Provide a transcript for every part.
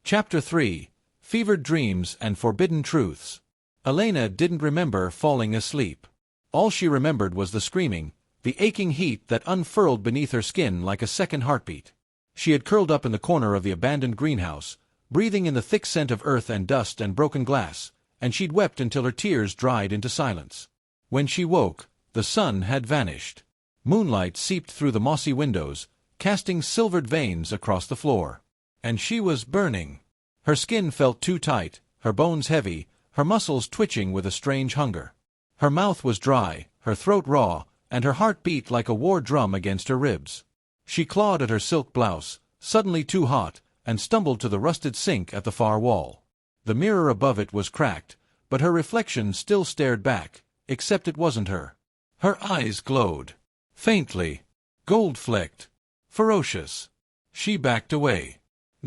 Chapter 3. Fevered Dreams and Forbidden Truths. Elena didn't remember falling asleep. All she remembered was the screaming, the aching heat that unfurled beneath her skin like a second heartbeat. She had curled up in the corner of the abandoned greenhouse, breathing in the thick scent of earth and dust and broken glass, and she'd wept until her tears dried into silence. When she woke, the sun had vanished. Moonlight seeped through the mossy windows, casting silvered veins across the floor. And she was burning. Her skin felt too tight, her bones heavy, her muscles twitching with a strange hunger. Her mouth was dry, her throat raw, and her heart beat like a war drum against her ribs. She clawed at her silk blouse, suddenly too hot, and stumbled to the rusted sink at the far wall. The mirror above it was cracked, but her reflection still stared back, except it wasn't her. Her eyes glowed. Faintly. Gold-flecked. Ferocious. She backed away.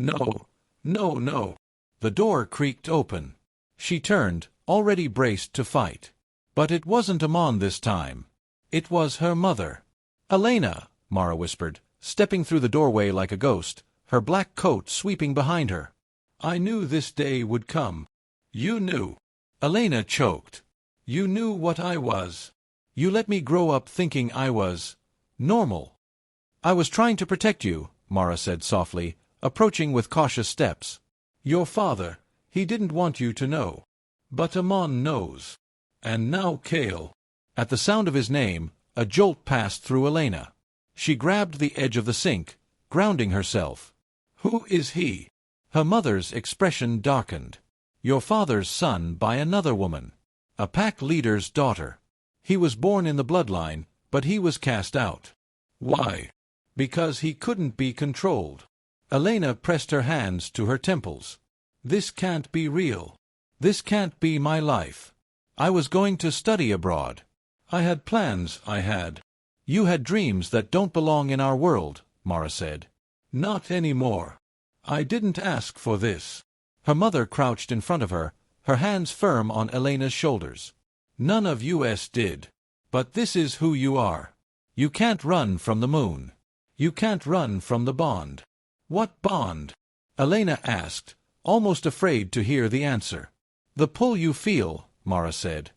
No. No, no. The door creaked open. She turned, already braced to fight. But it wasn't Amon this time. It was her mother. "Elena," Mara whispered, stepping through the doorway like a ghost, her black coat sweeping behind her. "I knew this day would come." "You knew." Elena choked. "You knew what I was. You let me grow up thinking I was normal." "I was trying to protect you," Mara said softly, approaching with cautious steps. "Your father, he didn't want you to know. But Amon knows. And now Kale." At the sound of his name, a jolt passed through Elena. She grabbed the edge of the sink, grounding herself. "Who is he?" Her mother's expression darkened. "Your father's son by another woman. A pack leader's daughter. He was born in the bloodline, but he was cast out." "Why?" "Because he couldn't be controlled." Elena pressed her hands to her temples. "This can't be real. This can't be my life. I was going to study abroad. I had plans, I had." "You had dreams that don't belong in our world," Mara said. "Not anymore. I didn't ask for this." Her mother crouched in front of her, her hands firm on Elena's shoulders. "None of us did. But this is who you are. You can't run from the moon. You can't run from the bond." "What bond?" Elena asked, almost afraid to hear the answer. "The pull you feel," Mara said.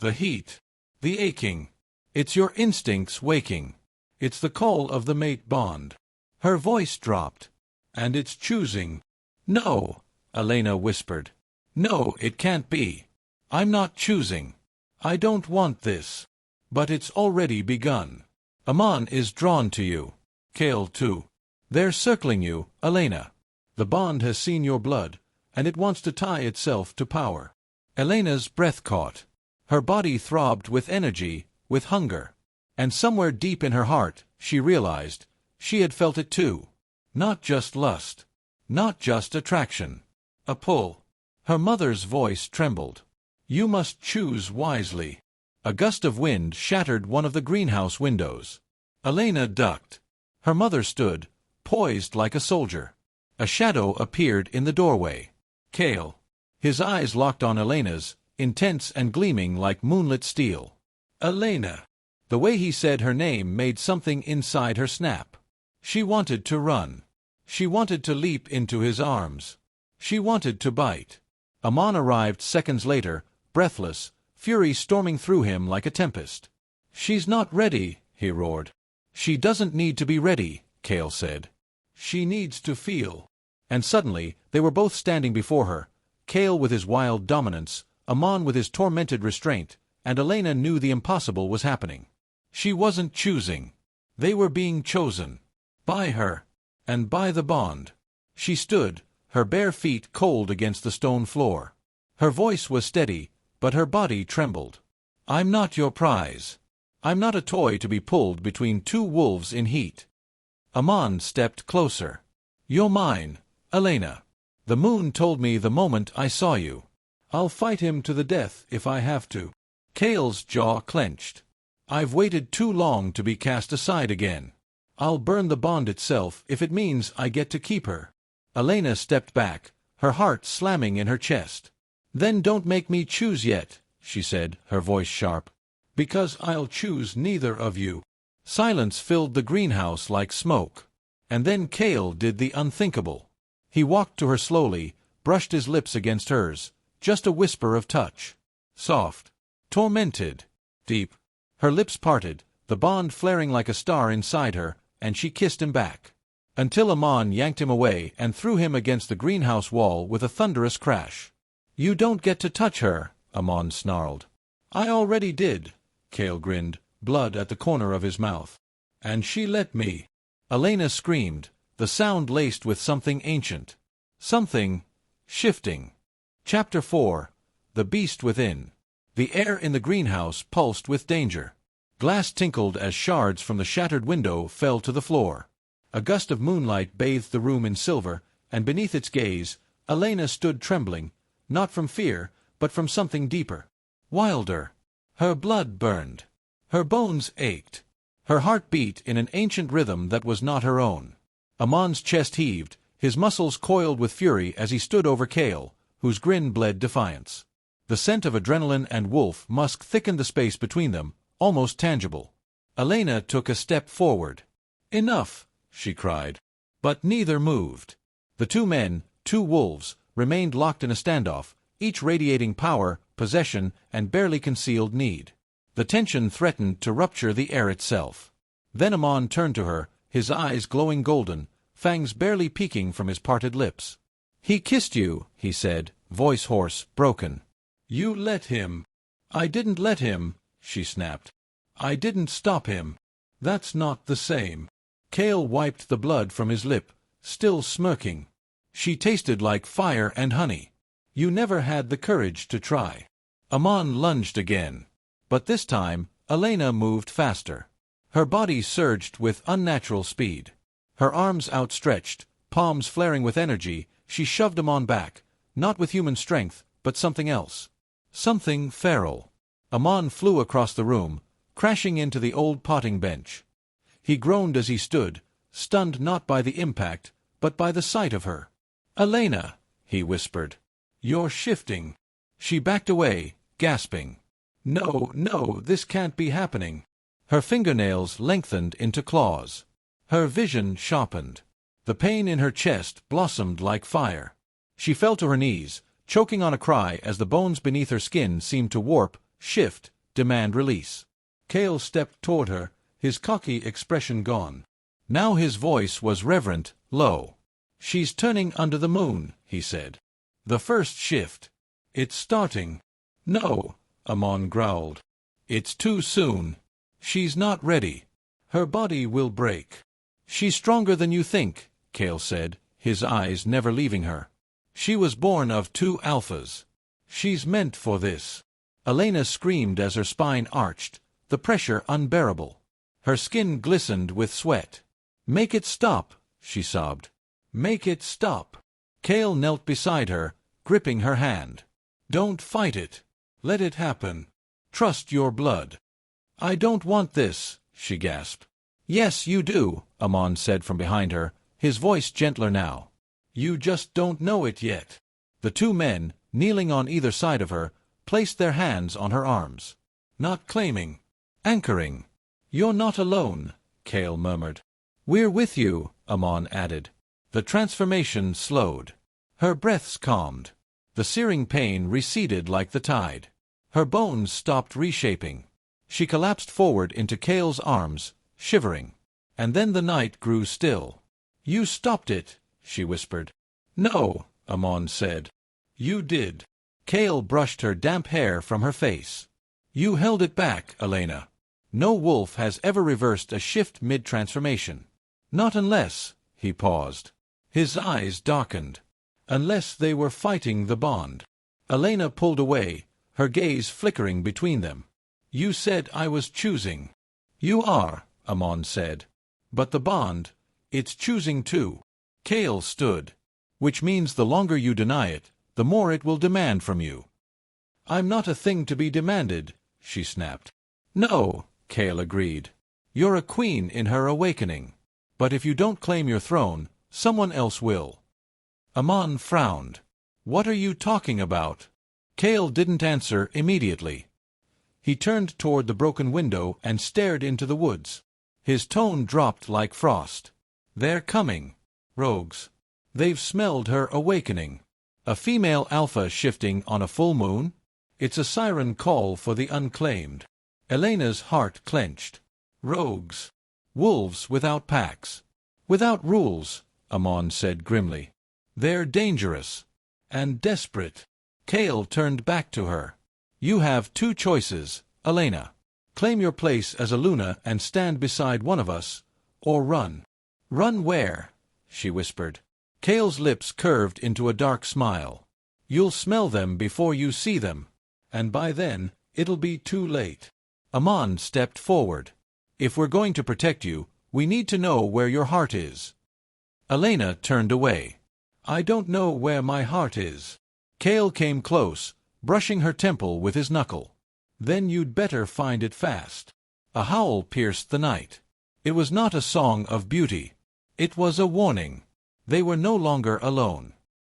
"The heat. The aching. It's your instincts waking. It's the call of the mate bond." Her voice dropped. "And it's choosing." "No," Elena whispered. "No, it can't be. I'm not choosing. I don't want this. But it's already begun. Amon is drawn to you. Kale too. They're circling you, Elena. The bond has seen your blood, and it wants to tie itself to power." Elena's breath caught. Her body throbbed with energy, with hunger. And somewhere deep in her heart, she realized, she had felt it too. Not just lust. Not just attraction. A pull. Her mother's voice trembled. "You must choose wisely." A gust of wind shattered one of the greenhouse windows. Elena ducked. Her mother stood, poised like a soldier. A shadow appeared in the doorway. Kale. His eyes locked on Elena's, intense and gleaming like moonlit steel. "Elena." The way he said her name made something inside her snap. She wanted to run. She wanted to leap into his arms. She wanted to bite. Amon arrived seconds later, breathless, fury storming through him like a tempest. "She's not ready," he roared. "She doesn't need to be ready," Kale said. "She needs to feel." And suddenly, they were both standing before her, Kale with his wild dominance, Amon with his tormented restraint, and Elena knew the impossible was happening. She wasn't choosing. They were being chosen. By her. And by the bond. She stood, her bare feet cold against the stone floor. Her voice was steady, but her body trembled. "I'm not your prize. I'm not a toy to be pulled between two wolves in heat." Amon stepped closer. "You're mine, Elena. The moon told me the moment I saw you. I'll fight him to the death if I have to." Kale's jaw clenched. "I've waited too long to be cast aside again. I'll burn the bond itself if it means I get to keep her." Elena stepped back, her heart slamming in her chest. "Then don't make me choose yet," she said, her voice sharp. "Because I'll choose neither of you." Silence filled the greenhouse like smoke. And then Kale did the unthinkable. He walked to her slowly, brushed his lips against hers, just a whisper of touch. Soft. Tormented. Deep. Her lips parted, the bond flaring like a star inside her, and she kissed him back. Until Amon yanked him away and threw him against the greenhouse wall with a thunderous crash. "You don't get to touch her," Amon snarled. "I already did," Cale grinned, blood at the corner of his mouth. "And she let me." Elena screamed, the sound laced with something ancient. Something shifting. Chapter 4. The Beast Within. The air in the greenhouse pulsed with danger. Glass tinkled as shards from the shattered window fell to the floor. A gust of moonlight bathed the room in silver, and beneath its gaze, Elena stood trembling, not from fear, but from something deeper. Wilder. Her blood burned. Her bones ached. Her heart beat in an ancient rhythm that was not her own. Amon's chest heaved, his muscles coiled with fury as he stood over Cale, whose grin bled defiance. The scent of adrenaline and wolf musk thickened the space between them, almost tangible. Elena took a step forward. "Enough!" she cried. But neither moved. The two men, two wolves, remained locked in a standoff, each radiating power, possession, and barely concealed need. The tension threatened to rupture the air itself. Then Amon turned to her, his eyes glowing golden, fangs barely peeking from his parted lips. "He kissed you," he said, voice hoarse, broken. "You let him." "I didn't let him," she snapped. "I didn't stop him." "That's not the same." Cale wiped the blood from his lip, still smirking. "She tasted like fire and honey. You never had the courage to try." Amon lunged again. But this time, Elena moved faster. Her body surged with unnatural speed. Her arms outstretched, palms flaring with energy, she shoved Amon back, not with human strength, but something else. Something feral. Amon flew across the room, crashing into the old potting bench. He groaned as he stood, stunned not by the impact, but by the sight of her. "Elena," he whispered. "You're shifting." She backed away, gasping. "No, no, this can't be happening." Her fingernails lengthened into claws. Her vision sharpened. The pain in her chest blossomed like fire. She fell to her knees, choking on a cry as the bones beneath her skin seemed to warp, shift, demand release. Cale stepped toward her, his cocky expression gone. Now his voice was reverent, low. "She's turning under the moon," he said. "The first shift. It's starting." "No," Amon growled. "It's too soon. She's not ready. Her body will break." "She's stronger than you think," Cale said, his eyes never leaving her. "She was born of two alphas. She's meant for this." Elena screamed as her spine arched, the pressure unbearable. Her skin glistened with sweat. "Make it stop," she sobbed. "Make it stop." Cale knelt beside her, gripping her hand. "Don't fight it. Let it happen. Trust your blood." "I don't want this," she gasped. "Yes, you do," Amon said from behind her, his voice gentler now. "You just don't know it yet." The two men, kneeling on either side of her, placed their hands on her arms. "Not claiming. Anchoring." "You're not alone," Cale murmured. "We're with you," Amon added. The transformation slowed. Her breaths calmed. The searing pain receded like the tide. Her bones stopped reshaping. She collapsed forward into Cale's arms, shivering. And then the night grew still. "You stopped it," she whispered. "No," Amon said. "You did." Cale brushed her damp hair from her face. "You held it back, Elena. No wolf has ever reversed a shift mid-transformation. Not unless—" he paused. His eyes darkened. "Unless they were fighting the bond." Elena pulled away, her gaze flickering between them. "You said I was choosing." "You are," Amon said. "But the bond, it's choosing too." Cale stood. "Which means the longer you deny it, the more it will demand from you." "I'm not a thing to be demanded," she snapped. "No," Cale agreed. "You're a queen in her awakening. But if you don't claim your throne, someone else will." Amon frowned. "What are you talking about?" Cale didn't answer immediately. He turned toward the broken window and stared into the woods. His tone dropped like frost. "They're coming. Rogues." They've smelled her awakening. A female alpha shifting on a full moon? It's a siren call for the unclaimed. Elena's heart clenched. Rogues. Wolves without packs. Without rules, Amon said grimly. They're dangerous. And desperate. Kale turned back to her. You have two choices, Elena. Claim your place as a Luna and stand beside one of us, or run. Run where? She whispered. Kale's lips curved into a dark smile. You'll smell them before you see them, and by then, it'll be too late. Amon stepped forward. If we're going to protect you, we need to know where your heart is. Elena turned away. I don't know where my heart is. Kale came close, brushing her temple with his knuckle. Then you'd better find it fast. A howl pierced the night. It was not a song of beauty. It was a warning. They were no longer alone.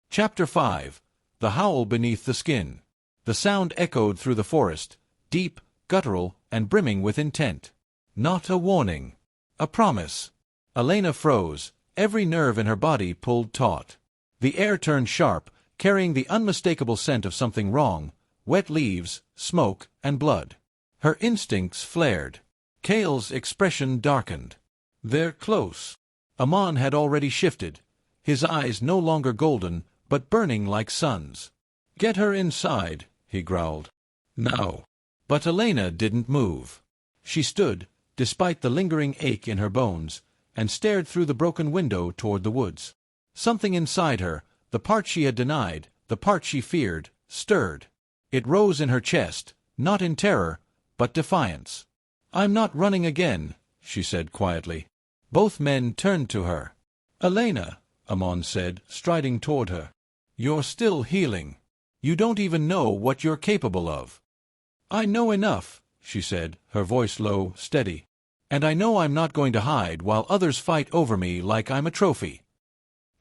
Chapter 5. The Howl Beneath the Skin. The sound echoed through the forest, deep, guttural, and brimming with intent. Not a warning. A promise. Elena froze, every nerve in her body pulled taut. The air turned sharp, carrying the unmistakable scent of something wrong, wet leaves, smoke, and blood. Her instincts flared. Kale's expression darkened. They're close. Amon had already shifted, his eyes no longer golden, but burning like suns. Get her inside, he growled. Now. But Elena didn't move. She stood, despite the lingering ache in her bones, and stared through the broken window toward the woods. Something inside her, the part she had denied, the part she feared, stirred. It rose in her chest, not in terror, but defiance. I'm not running again, she said quietly. Both men turned to her. Elena, Amon said, striding toward her. You're still healing. You don't even know what you're capable of. I know enough, she said, her voice low, steady. And I know I'm not going to hide while others fight over me like I'm a trophy.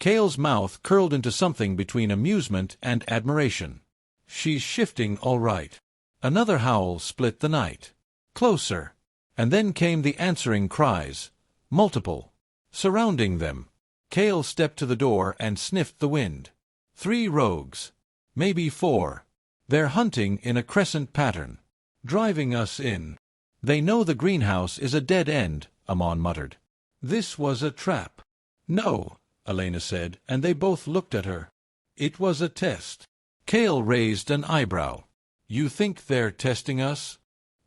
Kale's mouth curled into something between amusement and admiration. She's shifting all right. Another howl split the night. Closer. And then came the answering cries. Multiple. Surrounding them. Kale stepped to the door and sniffed the wind. 3 rogues. Maybe 4. They're hunting in a crescent pattern. Driving us in. They know the greenhouse is a dead end, Amon muttered. This was a trap. No, Elena said, and they both looked at her. It was a test. Kale raised an eyebrow. You think they're testing us?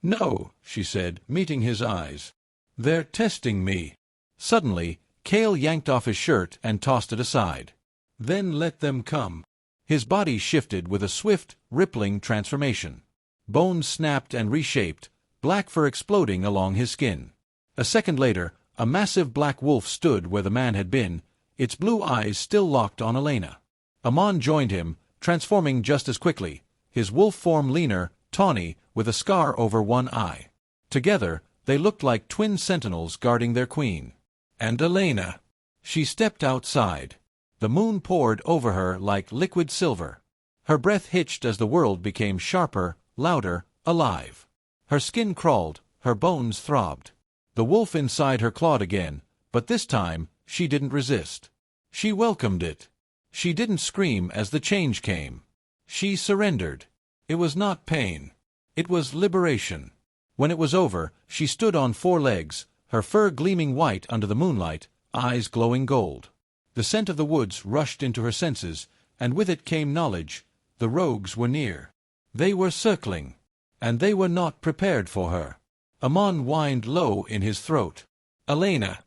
No, she said, meeting his eyes. They're testing me. Suddenly, Kale yanked off his shirt and tossed it aside. Then let them come. His body shifted with a swift, rippling transformation. Bones snapped and reshaped, black fur exploding along his skin. A second later, a massive black wolf stood where the man had been, its blue eyes still locked on Elena. Amon joined him, transforming just as quickly, his wolf form leaner, tawny, with a scar over one eye. Together, they looked like twin sentinels guarding their queen. And Elena. She stepped outside. The moon poured over her like liquid silver. Her breath hitched as the world became sharper, louder, alive. Her skin crawled, her bones throbbed. The wolf inside her clawed again, but this time, she didn't resist. She welcomed it. She didn't scream as the change came. She surrendered. It was not pain. It was liberation. When it was over, she stood on 4 legs, her fur gleaming white under the moonlight, eyes glowing gold. The scent of the woods rushed into her senses, and with it came knowledge. The rogues were near. They were circling. And they were not prepared for her. Amon whined low in his throat. Elena.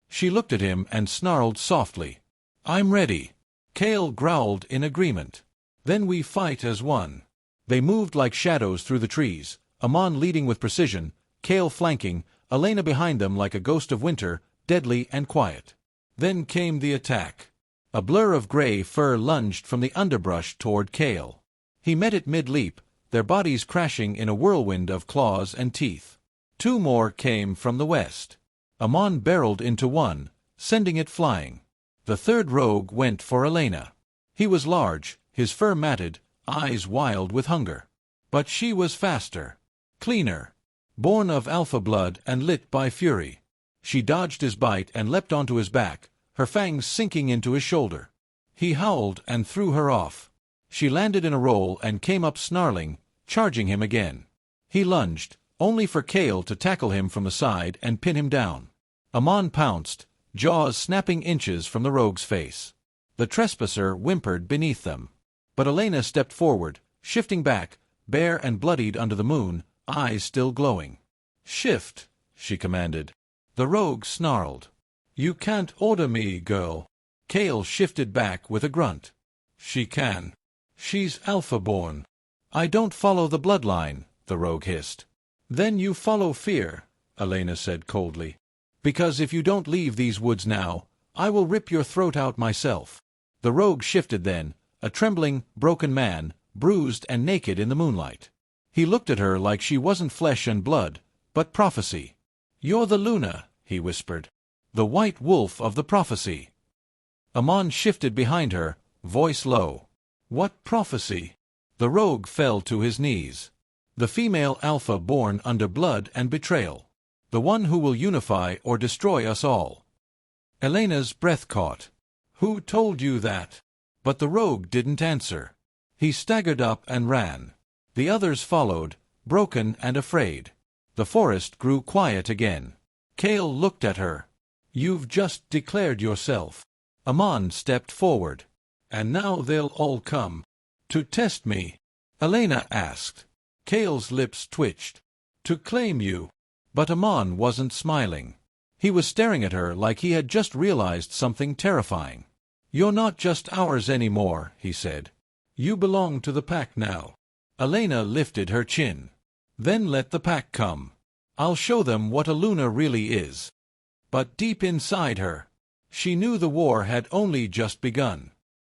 She looked at him and snarled softly. I'm ready. Kale growled in agreement. Then we fight as one. They moved like shadows through the trees, Amon leading with precision, Kale flanking, Elena behind them like a ghost of winter, deadly and quiet. Then came the attack. A blur of gray fur lunged from the underbrush toward Kale. He met it mid-leap, their bodies crashing in a whirlwind of claws and teeth. 2 more came from the west. Amon barreled into one, sending it flying. The third rogue went for Elena. He was large, his fur matted, eyes wild with hunger. But she was faster. Cleaner. Born of alpha blood and lit by fury. She dodged his bite and leapt onto his back, her fangs sinking into his shoulder. He howled and threw her off. She landed in a roll and came up snarling, charging him again. He lunged, only for Kale to tackle him from the side and pin him down. Amon pounced, jaws snapping inches from the rogue's face. The trespasser whimpered beneath them. But Elena stepped forward, shifting back, bare and bloodied under the moon, eyes still glowing. "Shift," she commanded. The rogue snarled. "You can't order me, girl." Kale shifted back with a grunt. "She can. She's alpha-born." "I don't follow the bloodline," the rogue hissed. "Then you follow fear," Elena said coldly. "Because if you don't leave these woods now, I will rip your throat out myself." The rogue shifted then, a trembling, broken man, bruised and naked in the moonlight. He looked at her like she wasn't flesh and blood, but prophecy. "You're the Luna," he whispered. "The white wolf of the prophecy." Amon shifted behind her, voice low. "What prophecy?" The rogue fell to his knees. "The female alpha born under blood and betrayal. The one who will unify or destroy us all." Elena's breath caught. "Who told you that?" But the rogue didn't answer. He staggered up and ran. The others followed, broken and afraid. The forest grew quiet again. Kale looked at her. "You've just declared yourself." Amon stepped forward. "And now they'll all come." "To test me?" Elena asked. Kale's lips twitched. "To claim you." But Amon wasn't smiling. He was staring at her like he had just realized something terrifying. "You're not just ours anymore," he said. "You belong to the pack now." Elena lifted her chin. "Then let the pack come. I'll show them what a Luna really is." But deep inside her, she knew the war had only just begun.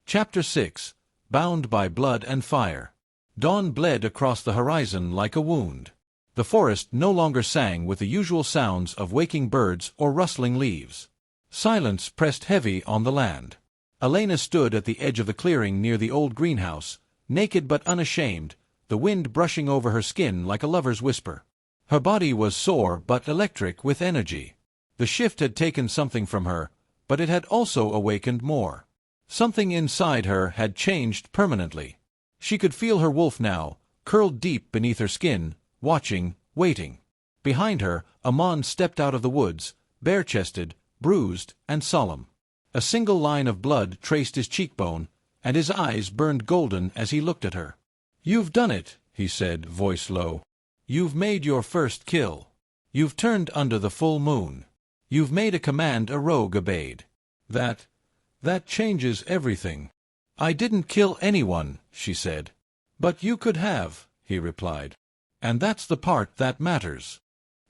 Chapter 6. Bound by Blood and Fire. Dawn bled across the horizon like a wound. The forest no longer sang with the usual sounds of waking birds or rustling leaves. Silence pressed heavy on the land. Elena stood at the edge of the clearing near the old greenhouse, naked but unashamed, the wind brushing over her skin like a lover's whisper. Her body was sore but electric with energy. The shift had taken something from her, but it had also awakened more. Something inside her had changed permanently. She could feel her wolf now, curled deep beneath her skin, watching, waiting. Behind her, Amon stepped out of the woods, bare-chested, bruised, and solemn. A single line of blood traced his cheekbone, and his eyes burned golden as he looked at her. "You've done it," he said, voice low. "You've made your first kill. You've turned under the full moon. You've made a command a rogue obeyed. That changes everything." "I didn't kill anyone," she said. "But you could have," he replied. "And that's the part that matters."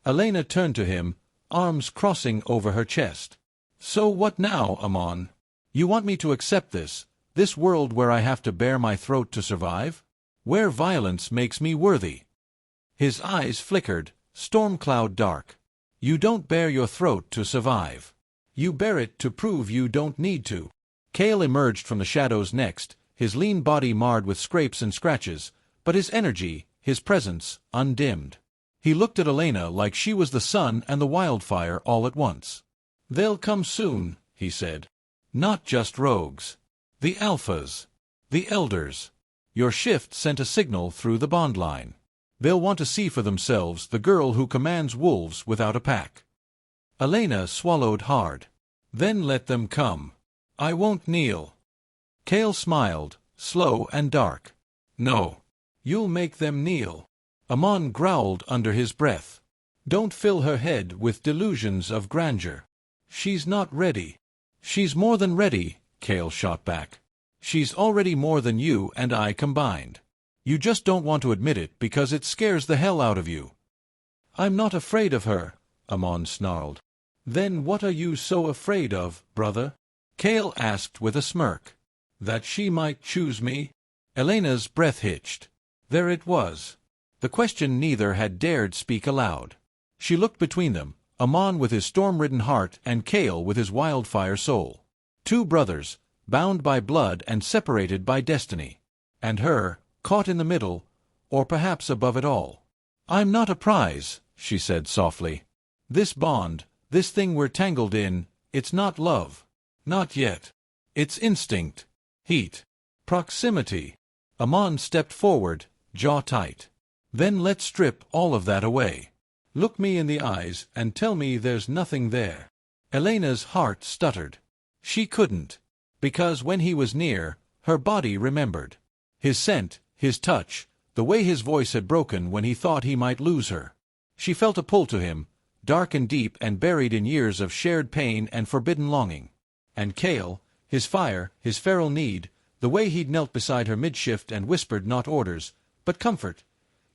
Elena turned to him, arms crossing over her chest. "So what now, Amon? You want me to accept this world where I have to bare my throat to survive? Where violence makes me worthy?" His eyes flickered, storm cloud dark. "You don't bare your throat to survive. You bare it to prove you don't need to." Kale emerged from the shadows next, his lean body marred with scrapes and scratches, but his energy, his presence, undimmed. He looked at Elena like she was the sun and the wildfire all at once. "They'll come soon," he said. "Not just rogues. The alphas. The elders. Your shift sent a signal through the bond line. They'll want to see for themselves the girl who commands wolves without a pack." Elena swallowed hard. "Then let them come. I won't kneel." Kale smiled, slow and dark. "No. You'll make them kneel." Amon growled under his breath. "Don't fill her head with delusions of grandeur. She's not ready." "She's more than ready," Kale shot back. "She's already more than you and I combined. You just don't want to admit it because it scares the hell out of you." "I'm not afraid of her," Amon snarled. "Then what are you so afraid of, brother?" Kale asked with a smirk. "That she might choose me?" Elena's breath hitched. There it was. The question neither had dared speak aloud. She looked between them, Amon with his storm-ridden heart and Kale with his wildfire soul. Two brothers, bound by blood and separated by destiny. And her, caught in the middle, or perhaps above it all. "I'm not a prize," she said softly. "This bond, this thing we're tangled in, it's not love. Not yet. It's instinct. Heat. Proximity. Amon stepped forward, jaw tight. Then let's strip all of that away. Look me in the eyes and tell me there's nothing there. Elena's heart stuttered. She couldn't. Because when he was near, her body remembered. His scent, his touch, the way his voice had broken when he thought he might lose her. She felt a pull to him, dark and deep and buried in years of shared pain and forbidden longing. And Cale, his fire, his feral need, the way he'd knelt beside her mid-shift and whispered not orders, but comfort.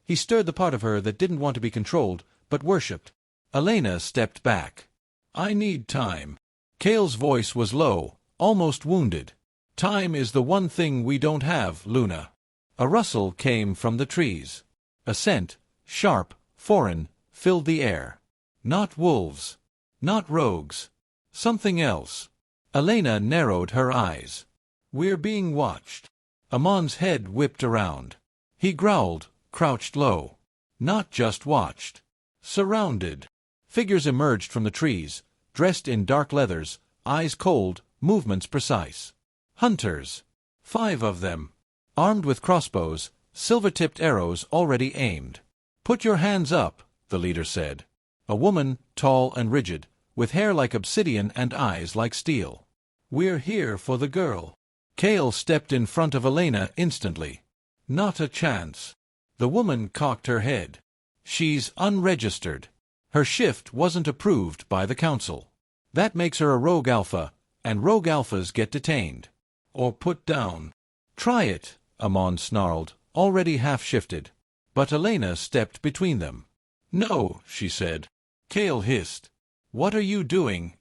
He stirred the part of her that didn't want to be controlled, but worshipped. Elena stepped back. I need time. Cale's voice was low, almost wounded. Time is the one thing we don't have, Luna. A rustle came from the trees. A scent, sharp, foreign, filled the air. Not wolves. Not rogues. Something else. Elena narrowed her eyes. We're being watched. Amon's head whipped around. He growled, crouched low. Not just watched. Surrounded. Figures emerged from the trees, dressed in dark leathers, eyes cold, movements precise. Hunters. 5 of them. Armed with crossbows, silver-tipped arrows already aimed. Put your hands up, the leader said. A woman, tall and rigid, with hair like obsidian and eyes like steel. We're here for the girl. Cale stepped in front of Elena instantly. Not a chance. The woman cocked her head. She's unregistered. Her shift wasn't approved by the council. That makes her a rogue alpha, and rogue alphas get detained. Or put down. Try it, Amon snarled, already half-shifted. But Elena stepped between them. No, she said. Cale hissed. What are you doing?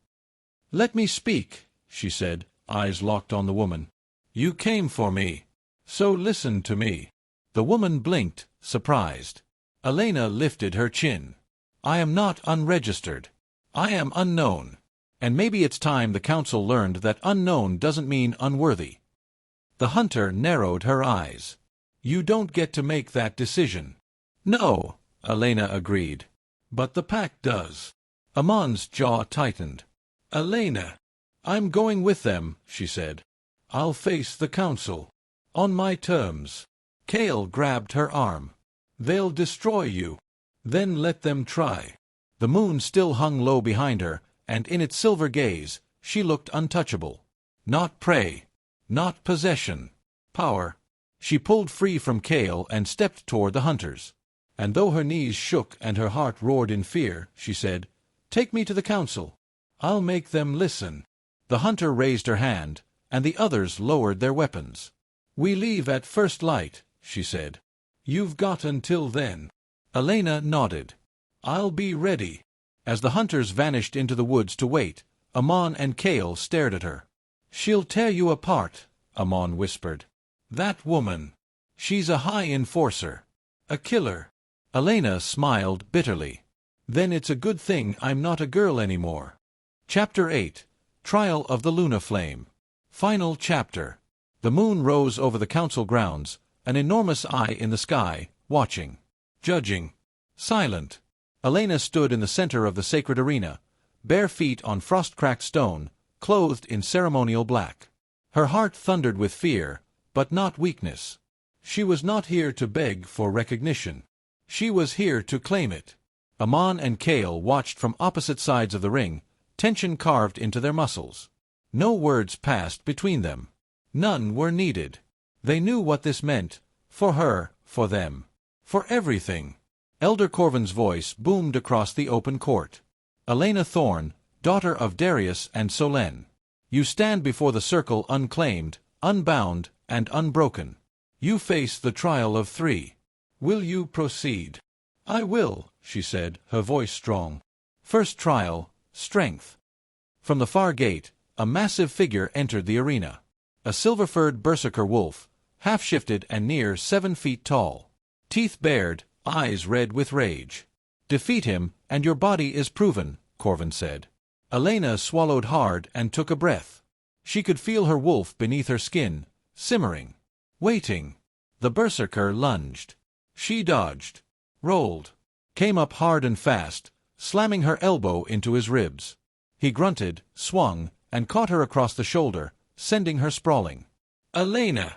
Let me speak, she said, eyes locked on the woman. You came for me. So listen to me. The woman blinked, surprised. Elena lifted her chin. I am not unregistered. I am unknown. And maybe it's time the council learned that unknown doesn't mean unworthy. The hunter narrowed her eyes. You don't get to make that decision. No, Elena agreed. But the pack does. Amon's jaw tightened. Elena. I'm going with them, she said. I'll face the council. On my terms. Cale grabbed her arm. They'll destroy you. Then let them try. The moon still hung low behind her, and in its silver gaze, she looked untouchable. Not prey. Not possession. Power. She pulled free from Cale and stepped toward the hunters. And though her knees shook and her heart roared in fear, she said, Take me to the council. I'll make them listen. The hunter raised her hand, and the others lowered their weapons. We leave at first light, she said. You've got until then. Elena nodded. I'll be ready. As the hunters vanished into the woods to wait, Amon and Cale stared at her. She'll tear you apart, Amon whispered. That woman. She's a high enforcer. A killer. Elena smiled bitterly. Then it's a good thing I'm not a girl anymore. Chapter 8. Trial of the Luna Flame. Final chapter. The moon rose over the council grounds, an enormous eye in the sky, watching. Judging. Silent. Elena stood in the center of the sacred arena, bare feet on frost-cracked stone, clothed in ceremonial black. Her heart thundered with fear, but not weakness. She was not here to beg for recognition. She was here to claim it. Amon and Cale watched from opposite sides of the ring, tension carved into their muscles. No words passed between them. None were needed. They knew what this meant, for her, for them, for everything. Elder Corvin's voice boomed across the open court. Elena Thorne, daughter of Darius and Solène. You stand before the circle unclaimed, unbound, and unbroken. You face the trial of 3. Will you proceed? I will, she said, her voice strong. First trial, strength. From the far gate, a massive figure entered the arena. A silver-furred berserker wolf, half-shifted and near 7 feet tall. Teeth bared, eyes red with rage. Defeat him, and your body is proven, Corvin said. Elena swallowed hard and took a breath. She could feel her wolf beneath her skin, simmering. Waiting. The berserker lunged. She dodged. Rolled. Came up hard and fast, slamming her elbow into his ribs. He grunted, swung, and caught her across the shoulder, sending her sprawling. "Elena!"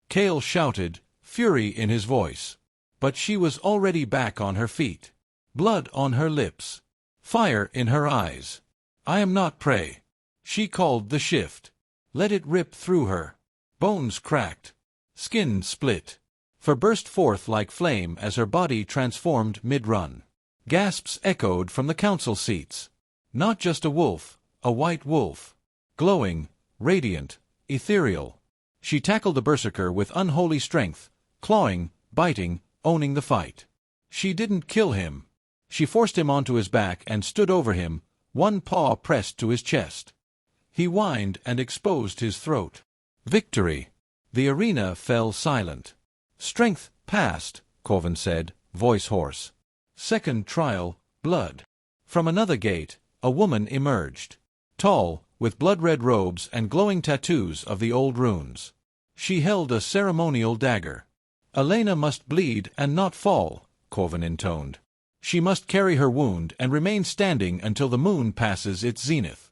Cale shouted, fury in his voice. But she was already back on her feet. Blood on her lips. Fire in her eyes. "I am not prey." She called the shift. Let it rip through her. Bones cracked. Skin split. Fur burst forth like flame as her body transformed mid-run. Gasps echoed from the council seats. Not just a wolf, a white wolf. Glowing, radiant, ethereal. She tackled the berserker with unholy strength, clawing, biting, owning the fight. She didn't kill him. She forced him onto his back and stood over him, one paw pressed to his chest. He whined and exposed his throat. Victory. The arena fell silent. "Strength passed," Corvin said, voice hoarse. "Second trial, blood." From another gate, a woman emerged. Tall, with blood-red robes and glowing tattoos of the old runes. She held a ceremonial dagger. "Elena must bleed and not fall," Corvin intoned. "She must carry her wound and remain standing until the moon passes its zenith."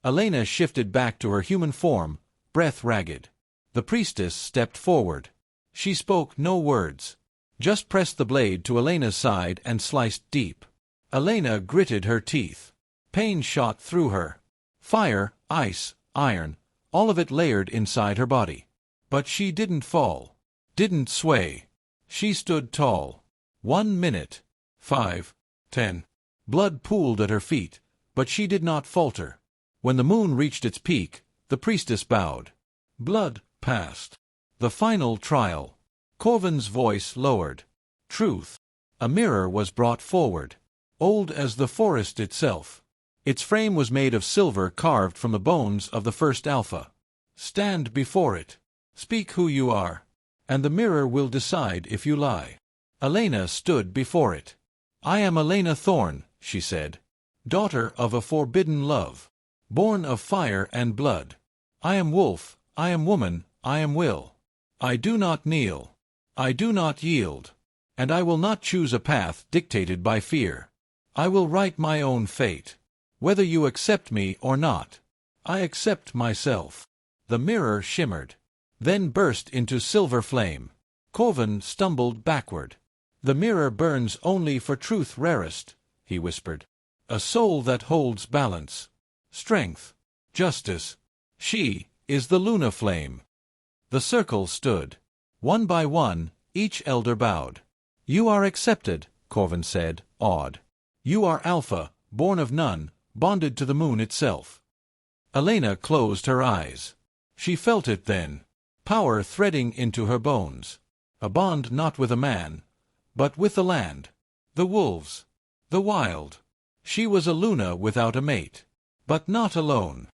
Elena shifted back to her human form, breath ragged. The priestess stepped forward. She spoke no words. Just pressed the blade to Elena's side and sliced deep. Elena gritted her teeth. Pain shot through her. Fire, ice, iron, all of it layered inside her body. But she didn't fall. Didn't sway. She stood tall. 1 minute. 5. 10. Blood pooled at her feet, but she did not falter. When the moon reached its peak, the priestess bowed. Blood passed. The final trial. Corvin's voice lowered. Truth. A mirror was brought forward. Old as the forest itself. Its frame was made of silver carved from the bones of the first Alpha. Stand before it. Speak who you are, and the mirror will decide if you lie. Elena stood before it. "I am Elena Thorne," she said, "daughter of a forbidden love, born of fire and blood. I am wolf, I am woman, I am will. I do not kneel. I do not yield. And I will not choose a path dictated by fear. I will write my own fate. Whether you accept me or not, I accept myself." The mirror shimmered, then burst into silver flame. Corvin stumbled backward. "The mirror burns only for truth rarest," he whispered. "A soul that holds balance, strength, justice. She is the Luna flame." The circle stood. One by one, each elder bowed. "You are accepted," Corvin said, awed. "You are Alpha, born of none, bonded to the moon itself." Elena closed her eyes. She felt it then. Power threading into her bones. A bond not with a man, but with the land, the wolves, the wild. She was a Luna without a mate, but not alone.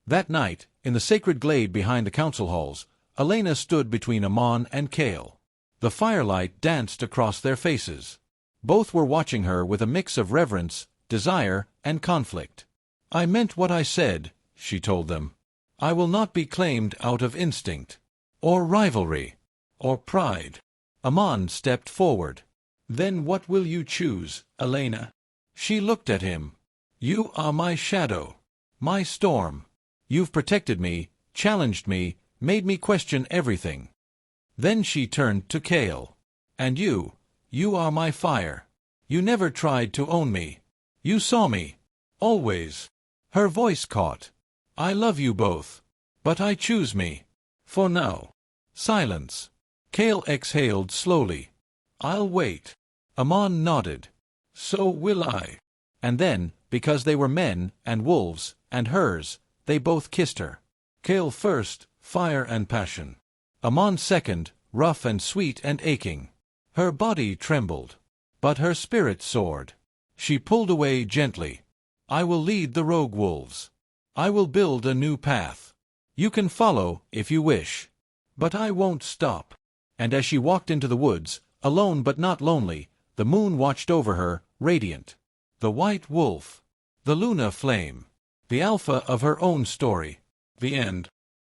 That night, in the sacred glade behind the council halls, Elena stood between Amon and Cale. The firelight danced across their faces. Both were watching her with a mix of reverence, desire, and conflict. "I meant what I said," she told them. "I will not be claimed out of instinct, or rivalry, or pride." Amon stepped forward. "Then what will you choose, Elena?" She looked at him. "You are my shadow, my storm. You've protected me, challenged me, made me question everything." Then she turned to Cale. "And you are my fire. You never tried to own me. You saw me. Always." Her voice caught. "I love you both. But I choose me. For now." Silence. Cale exhaled slowly. "I'll wait." Amon nodded. "So will I." And then, because they were men, and wolves, and hers, they both kissed her. Cale first, fire and passion. Amon second, rough and sweet and aching. Her body trembled. But her spirit soared. She pulled away gently. "I will lead the rogue wolves. I will build a new path. You can follow, if you wish. But I won't stop." And as she walked into the woods, alone but not lonely, the moon watched over her, radiant. The white wolf. The Luna flame. The Alpha of her own story. The end.